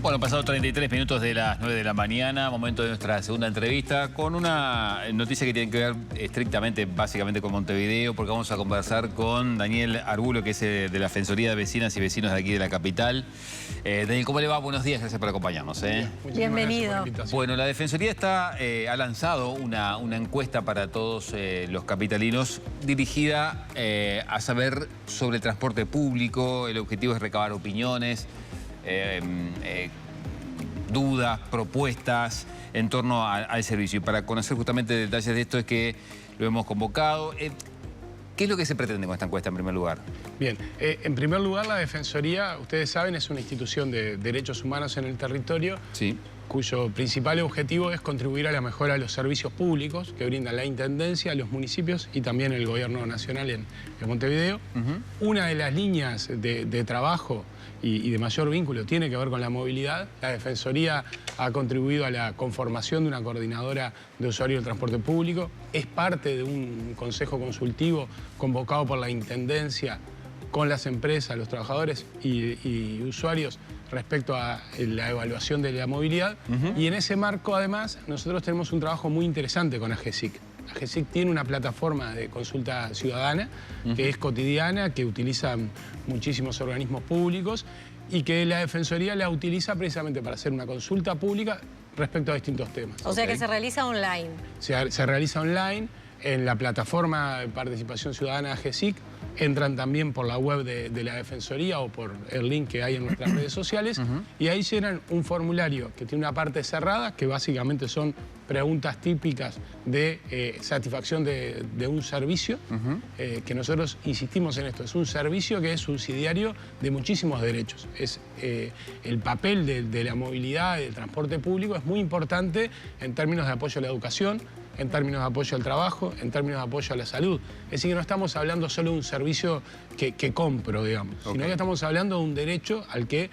Bueno, pasado 33 minutos de las 9 de la mañana, momento de nuestra segunda entrevista con una noticia que tiene que ver estrictamente, básicamente con Montevideo, porque vamos a conversar con Daniel Arbulo, que es de la Defensoría de Vecinas y Vecinos de aquí de la capital. Daniel, ¿cómo le va? Buenos días, gracias por acompañarnos. Bienvenido. Bueno, la Defensoría ha lanzado una encuesta para todos los capitalinos dirigida a saber sobre el transporte público. El objetivo es recabar opiniones, dudas, propuestas en torno al servicio. Y para conocer justamente detalles de esto es que lo hemos convocado. ¿Qué es lo que se pretende con esta encuesta en primer lugar? Bien, en primer lugar la Defensoría, ustedes saben, es una institución de derechos humanos en el territorio, Sí. cuyo principal objetivo es contribuir a la mejora de los servicios públicos que brindan la Intendencia, los municipios y también el Gobierno Nacional en Montevideo. Una de las líneas de trabajo y de mayor vínculo tiene que ver con la movilidad. La Defensoría ha contribuido a la conformación de una coordinadora de usuarios del transporte público. Es parte de un consejo consultivo convocado por la Intendencia con las empresas, los trabajadores y usuarios respecto a la evaluación de la movilidad. Y en ese marco, además, nosotros tenemos un trabajo muy interesante con AGESIC. AGESIC tiene una plataforma de consulta ciudadana que es cotidiana, que utilizan muchísimos organismos públicos y que la Defensoría la utiliza precisamente para hacer una consulta pública respecto a distintos temas. O sea que se realiza online. Se realiza online en la plataforma de participación ciudadana AGESIC. Entran también por la web de la Defensoría o por el link que hay en nuestras redes sociales y ahí llenan un formulario que tiene una parte cerrada, que básicamente son preguntas típicas de satisfacción de un servicio, que nosotros insistimos en esto. Es un servicio que es subsidiario de muchísimos derechos. El papel de la movilidad, del transporte público, es muy importante en términos de apoyo a la educación, en términos de apoyo al trabajo, en términos de apoyo a la salud. Es decir, que no estamos hablando solo de un servicio que compro, digamos, sino que estamos hablando de un derecho al que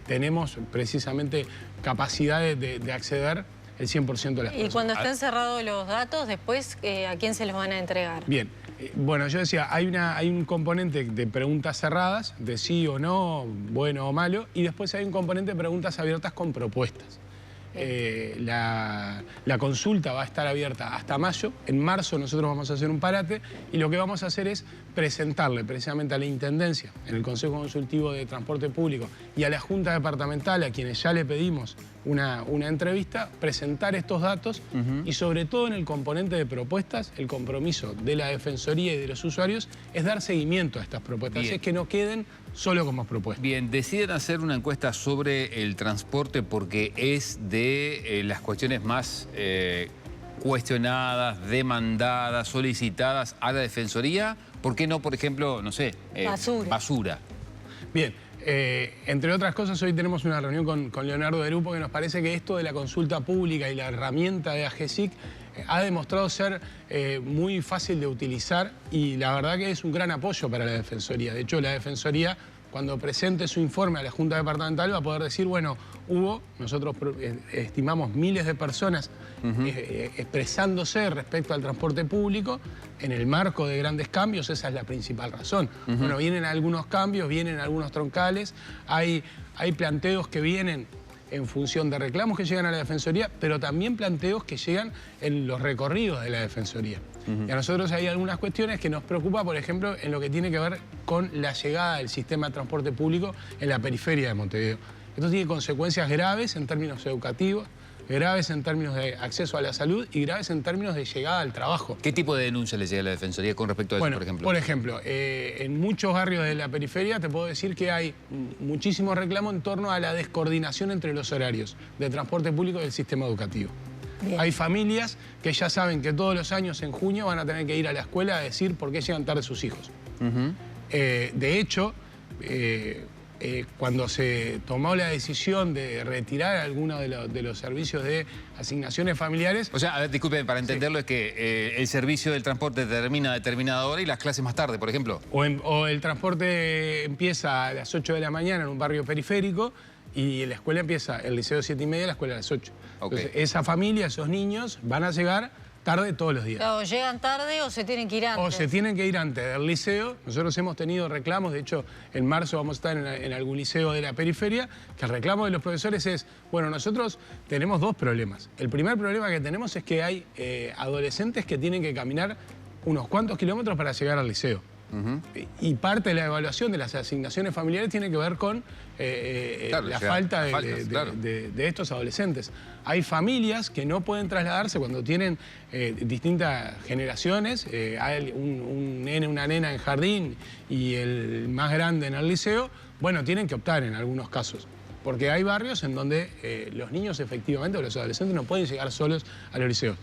tenemos precisamente capacidad de acceder el 100% de las personas. Y cuando estén cerrados los datos, después, ¿a quién se los van a entregar? Bien, bueno, yo decía, hay un componente de preguntas cerradas, de sí o no, bueno o malo, y después hay un componente de preguntas abiertas con propuestas. La consulta va a estar abierta hasta mayo. En marzo nosotros vamos a hacer un parate y lo que vamos a hacer es presentarle precisamente a la Intendencia, en el Consejo Consultivo de Transporte Público y a la Junta Departamental, a quienes ya le pedimos una entrevista, presentar estos datos y sobre todo en el componente de propuestas, el compromiso de la Defensoría y de los usuarios es dar seguimiento a estas propuestas, es que no queden solo como propuestas. Bien, deciden hacer una encuesta sobre el transporte porque es de las cuestiones más cuestionadas, demandadas, solicitadas a la Defensoría. ¿Por qué no, por ejemplo, no sé, basura? Bien, entre otras cosas, hoy tenemos una reunión con Leonardo Deru porque nos parece que esto de la consulta pública y la herramienta de AGESIC ha demostrado ser muy fácil de utilizar y la verdad que es un gran apoyo para la Defensoría. De hecho, la Defensoría, cuando presente su informe a la Junta Departamental, va a poder decir, bueno, nosotros estimamos miles de personas expresándose respecto al transporte público en el marco de grandes cambios. Esa es la principal razón. Bueno, vienen algunos cambios, vienen algunos troncales, hay planteos que vienen en función de reclamos que llegan a la Defensoría, pero también planteos que llegan en los recorridos de la Defensoría. Y a nosotros hay algunas cuestiones que nos preocupa, por ejemplo, en lo que tiene que ver con la llegada del sistema de transporte público en la periferia de Montevideo. Esto tiene consecuencias graves en términos educativos, graves en términos de acceso a la salud y graves en términos de llegada al trabajo. ¿Qué tipo de denuncia le llega a la Defensoría con respecto a eso, por ejemplo? Por ejemplo, en muchos barrios de la periferia te puedo decir que hay muchísimo reclamo en torno a la descoordinación entre los horarios de transporte público y del sistema educativo. Bien. Hay familias que ya saben que todos los años en junio van a tener que ir a la escuela a decir por qué llegan tarde sus hijos. De hecho, cuando se tomó la decisión de retirar algunos de los servicios de asignaciones familiares... O sea, disculpen, para entenderlo es que el servicio del transporte termina a determinada hora y las clases más tarde, por ejemplo. O el transporte empieza a las 8 de la mañana en un barrio periférico y la escuela empieza, el liceo 7:30, la escuela a las 8. Entonces, esa familia, esos niños van a llegar tarde todos los días. Claro, llegan tarde o se tienen que ir antes. O se tienen que ir antes del liceo. Nosotros hemos tenido reclamos, de hecho, en marzo vamos a estar en algún liceo de la periferia, que el reclamo de los profesores es, bueno, nosotros tenemos dos problemas. El primer problema que tenemos es que hay adolescentes que tienen que caminar unos cuantos kilómetros para llegar al liceo. Y parte de la evaluación de las asignaciones familiares tiene que ver con la falta de estos adolescentes. Hay familias que no pueden trasladarse cuando tienen distintas generaciones, hay un nene, una nena en jardín y el más grande en el liceo, bueno, tienen que optar en algunos casos. Porque hay barrios en donde los niños efectivamente o los adolescentes no pueden llegar solos a los liceos.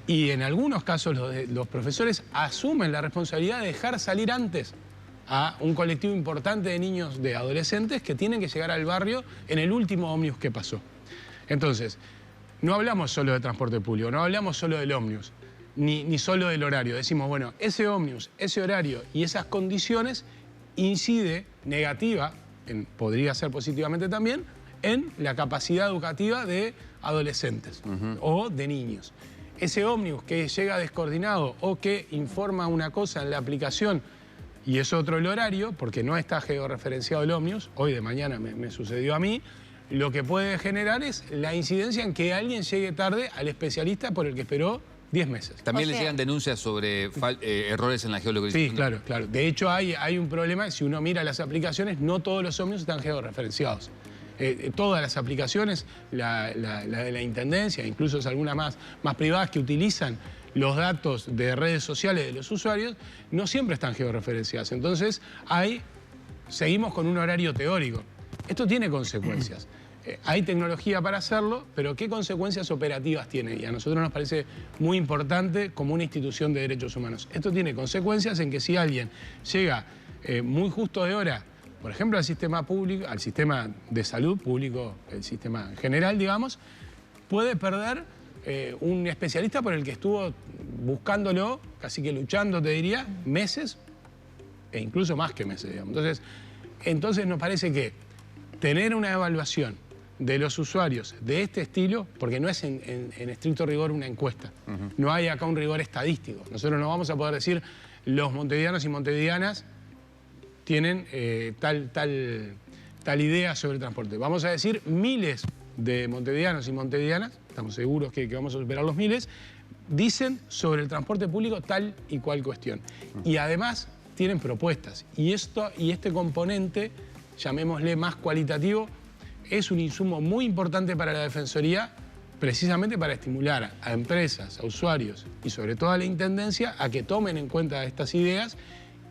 Y en algunos casos los profesores asumen la responsabilidad de dejar salir antes a un colectivo importante de niños, de adolescentes que tienen que llegar al barrio en el último ómnibus que pasó. Entonces, no hablamos solo de transporte público, no hablamos solo del ómnibus, ni solo del horario. Decimos, bueno, ese ómnibus, ese horario y esas condiciones incide negativa, podría ser positivamente también, en la capacidad educativa de adolescentes o de niños. Ese ómnibus que llega descoordinado o que informa una cosa en la aplicación y es otro el horario, porque no está georreferenciado el ómnibus, hoy de mañana me sucedió a mí, lo que puede generar es la incidencia en que alguien llegue tarde al especialista por el que esperó 10 meses. También les llegan denuncias sobre errores en la geolocalización. Sí, claro, claro. De hecho, hay un problema, si uno mira las aplicaciones, no todos los ómnibus están georreferenciados. Todas las aplicaciones, la de la Intendencia, incluso algunas más privadas que utilizan los datos de redes sociales de los usuarios, no siempre están georreferenciadas. Entonces, seguimos con un horario teórico. Esto tiene consecuencias. Hay tecnología para hacerlo, pero ¿qué consecuencias operativas tiene? Y a nosotros nos parece muy importante como una institución de derechos humanos. Esto tiene consecuencias en que si alguien llega muy justo de hora, por ejemplo, al sistema público, al sistema de salud público, el sistema general, digamos, puede perder un especialista por el que estuvo buscándolo, casi que luchando, te diría, meses, e incluso más que meses, digamos. Entonces nos parece que tener una evaluación de los usuarios de este estilo, porque no es en estricto rigor una encuesta, no hay acá un rigor estadístico. Nosotros no vamos a poder decir los montevideanos y montevideanas tienen tal idea sobre el transporte. Vamos a decir miles de montevideanos y montevideanas, estamos seguros que vamos a superar los miles, dicen sobre el transporte público tal y cual cuestión. Y además tienen propuestas. Y este componente, llamémosle más cualitativo, es un insumo muy importante para la Defensoría, precisamente para estimular a empresas, a usuarios y sobre todo a la Intendencia a que tomen en cuenta estas ideas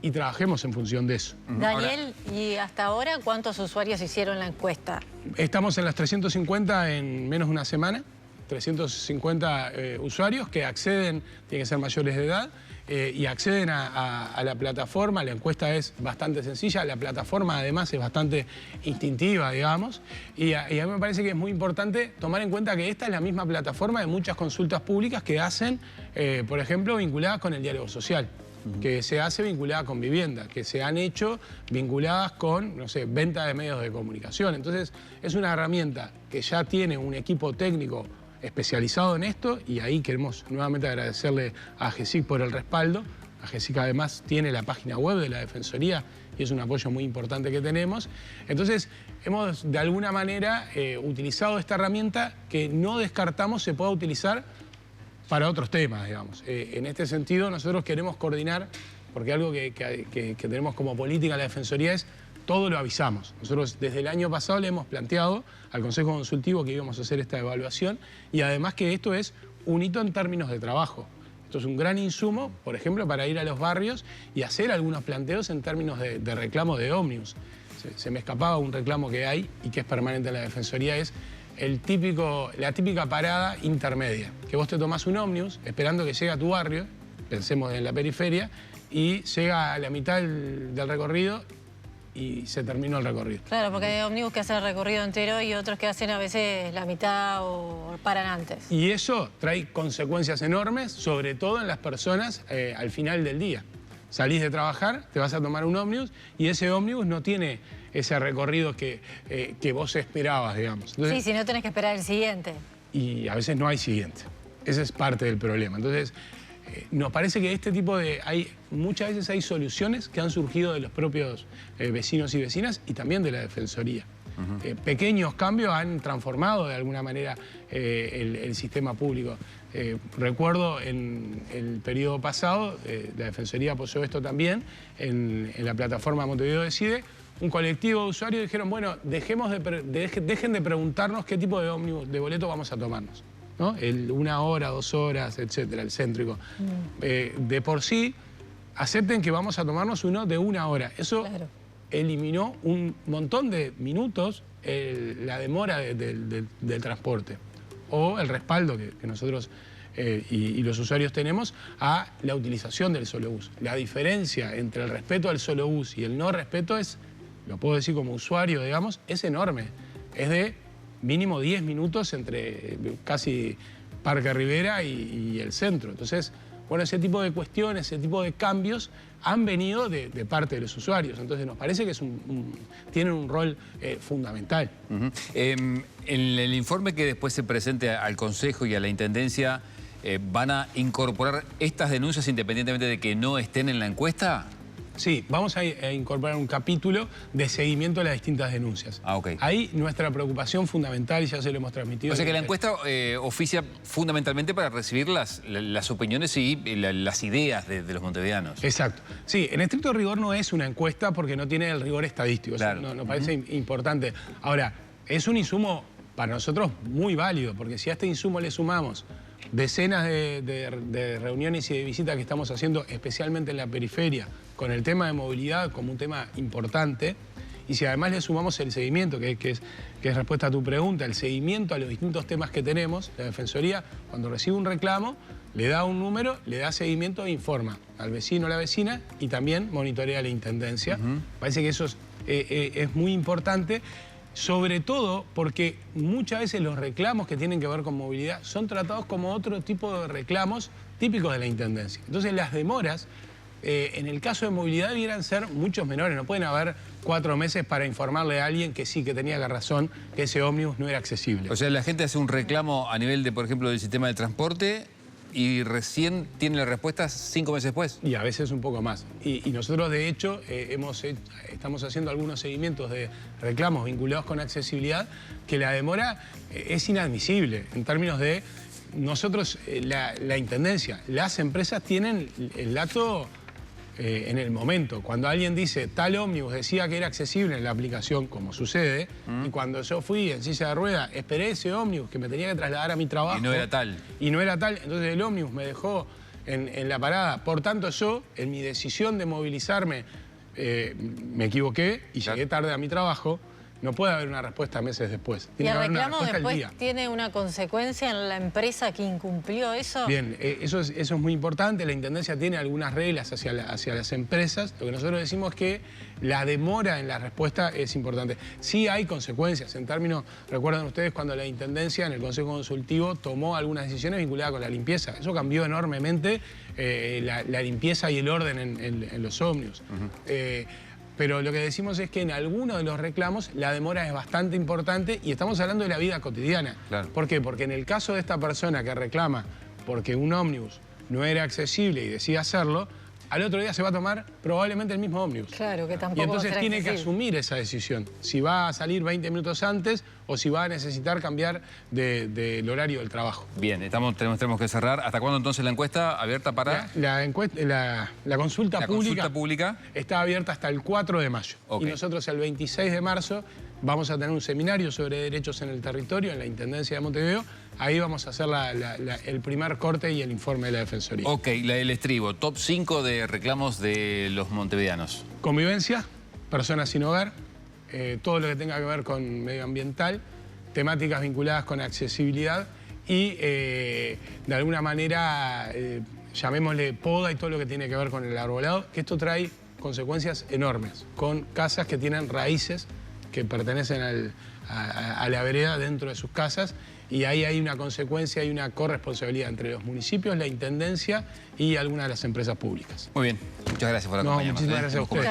y trabajemos en función de eso. Daniel, ¿y hasta ahora cuántos usuarios hicieron la encuesta? Estamos en las 350 en menos de una semana. 350 usuarios que acceden, tienen que ser mayores de edad, y acceden a la plataforma. La encuesta es bastante sencilla, la plataforma además es bastante instintiva, digamos, y a mí me parece que es muy importante tomar en cuenta que esta es la misma plataforma de muchas consultas públicas que hacen, por ejemplo, vinculadas con el diálogo social. Que se hace vinculada con vivienda, que se han hecho vinculadas con, no sé, venta de medios de comunicación. Entonces, es una herramienta que ya tiene un equipo técnico especializado en esto y ahí queremos nuevamente agradecerle a AGESIC por el respaldo. AGESIC además tiene la página web de la Defensoría y es un apoyo muy importante que tenemos. Entonces, hemos de alguna manera utilizado esta herramienta que no descartamos se pueda utilizar para otros temas, digamos. En este sentido, nosotros queremos coordinar, porque algo que tenemos como política en la Defensoría es todo lo avisamos. Nosotros desde el año pasado le hemos planteado al Consejo Consultivo que íbamos a hacer esta evaluación y además que esto es un hito en términos de trabajo. Esto es un gran insumo, por ejemplo, para ir a los barrios y hacer algunos planteos en términos de reclamo de ómnibus. Se me escapaba un reclamo que hay y que es permanente en la Defensoría, es la típica parada intermedia, que vos te tomás un ómnibus esperando que llegue a tu barrio, pensemos en la periferia, y llega a la mitad del recorrido y se terminó el recorrido. Claro, porque hay ómnibus que hacen el recorrido entero y otros que hacen a veces la mitad o paran antes. Y eso trae consecuencias enormes, sobre todo en las personas al final del día. Salís de trabajar, te vas a tomar un ómnibus y ese ómnibus no tiene ese recorrido que vos esperabas, digamos. Entonces, sí, si no tenés que esperar el siguiente. Y a veces no hay siguiente. Ese es parte del problema. Entonces, nos parece que este tipo de... muchas veces hay soluciones que han surgido de los propios vecinos y vecinas y también de la Defensoría. Pequeños cambios han transformado de alguna manera el sistema público. Recuerdo en el periodo pasado, la Defensoría apoyó esto también, en la plataforma Montevideo Decide, un colectivo de usuarios dijeron, bueno, dejen de preguntarnos qué tipo de ómnibus, de boleto vamos a tomarnos, ¿no? 1 hora, 2 horas, etcétera, el céntrico. De por sí, acepten que vamos a tomarnos uno de 1 hora. Eso eliminó un montón de minutos la demora del transporte o el respaldo que nosotros y los usuarios tenemos a la utilización del solo bus. La diferencia entre el respeto al solo bus y el no respeto es, lo puedo decir como usuario, digamos, es enorme. Es de mínimo 10 minutos entre casi Parque Rivera y el centro. Entonces, bueno, ese tipo de cuestiones, ese tipo de cambios han venido de parte de los usuarios. Entonces nos parece que tienen un rol fundamental. En el informe que después se presente al Consejo y a la Intendencia, ¿van a incorporar estas denuncias independientemente de que no estén en la encuesta? Sí, vamos a incorporar un capítulo de seguimiento a las distintas denuncias. Ah, ok. Ahí nuestra preocupación fundamental, ya se lo hemos transmitido. O sea que la encuesta oficia fundamentalmente para recibir las opiniones y las ideas de los montevideanos. Exacto. Sí, en estricto rigor no es una encuesta porque no tiene el rigor estadístico. Claro. Eso nos parece importante. Ahora, es un insumo para nosotros muy válido, porque si a este insumo le sumamos decenas de reuniones y de visitas que estamos haciendo, especialmente en la periferia, con el tema de movilidad como un tema importante, y si además le sumamos el seguimiento, que es respuesta a tu pregunta, el seguimiento a los distintos temas que tenemos, la Defensoría, cuando recibe un reclamo, le da un número, le da seguimiento e informa al vecino o la vecina y también monitorea la Intendencia. Parece que eso es muy importante. Sobre todo porque muchas veces los reclamos que tienen que ver con movilidad son tratados como otro tipo de reclamos típicos de la Intendencia. Entonces las demoras, en el caso de movilidad, debieran ser muchos menores. No pueden haber 4 meses para informarle a alguien que sí, que tenía razón, que ese ómnibus no era accesible. O sea, la gente hace un reclamo a nivel de, por ejemplo, del sistema de transporte y recién tiene la respuesta 5 meses después. Y a veces un poco más. Y nosotros, de hecho, estamos haciendo algunos seguimientos de reclamos vinculados con accesibilidad, que la demora es inadmisible en términos de nosotros, la Intendencia, las empresas tienen el dato en el momento. Cuando alguien dice tal ómnibus decía que era accesible en la aplicación, como sucede, y cuando yo fui en silla de rueda, esperé ese ómnibus que me tenía que trasladar a mi trabajo. Y no era tal. Y no era tal, entonces el ómnibus me dejó en la parada. Por tanto, yo, en mi decisión de movilizarme, me equivoqué y llegué tarde a mi trabajo. No puede haber una respuesta meses después. ¿Y el reclamo después tiene una consecuencia en la empresa que incumplió eso? Bien, eso es muy importante. La Intendencia tiene algunas reglas hacia las empresas. Lo que nosotros decimos es que la demora en la respuesta es importante. Sí hay consecuencias. En términos, recuerdan ustedes cuando la Intendencia en el Consejo Consultivo tomó algunas decisiones vinculadas con la limpieza. Eso cambió enormemente la limpieza y el orden en los ómnibus. Pero lo que decimos es que en algunos de los reclamos la demora es bastante importante y estamos hablando de la vida cotidiana. Claro. ¿Por qué? Porque en el caso de esta persona que reclama porque un ómnibus no era accesible y decide hacerlo, al otro día se va a tomar probablemente el mismo ómnibus. Claro, que tampoco. Y entonces tiene accesible. que asumir esa decisión. Si va a salir 20 minutos antes o si va a necesitar cambiar del horario del trabajo. Bien, tenemos que cerrar. ¿Hasta cuándo entonces la encuesta abierta para...? La consulta pública está abierta hasta el 4 de mayo. Okay. Y nosotros el 26 de marzo vamos a tener un seminario sobre derechos en el territorio en la Intendencia de Montevideo. Ahí vamos a hacer el primer corte y el informe de la Defensoría. Ok, el estribo. Top 5 de reclamos de los montevideanos. Convivencia, personas sin hogar, todo lo que tenga que ver con medioambiental, temáticas vinculadas con accesibilidad y de alguna manera, llamémosle poda y todo lo que tiene que ver con el arbolado, que esto trae consecuencias enormes, con casas que tienen raíces que pertenecen a la vereda dentro de sus casas, y ahí hay una consecuencia y una corresponsabilidad entre los municipios, la Intendencia y algunas de las empresas públicas. Muy bien, muchas gracias por acompañarnos. Muchísimas gracias a ustedes.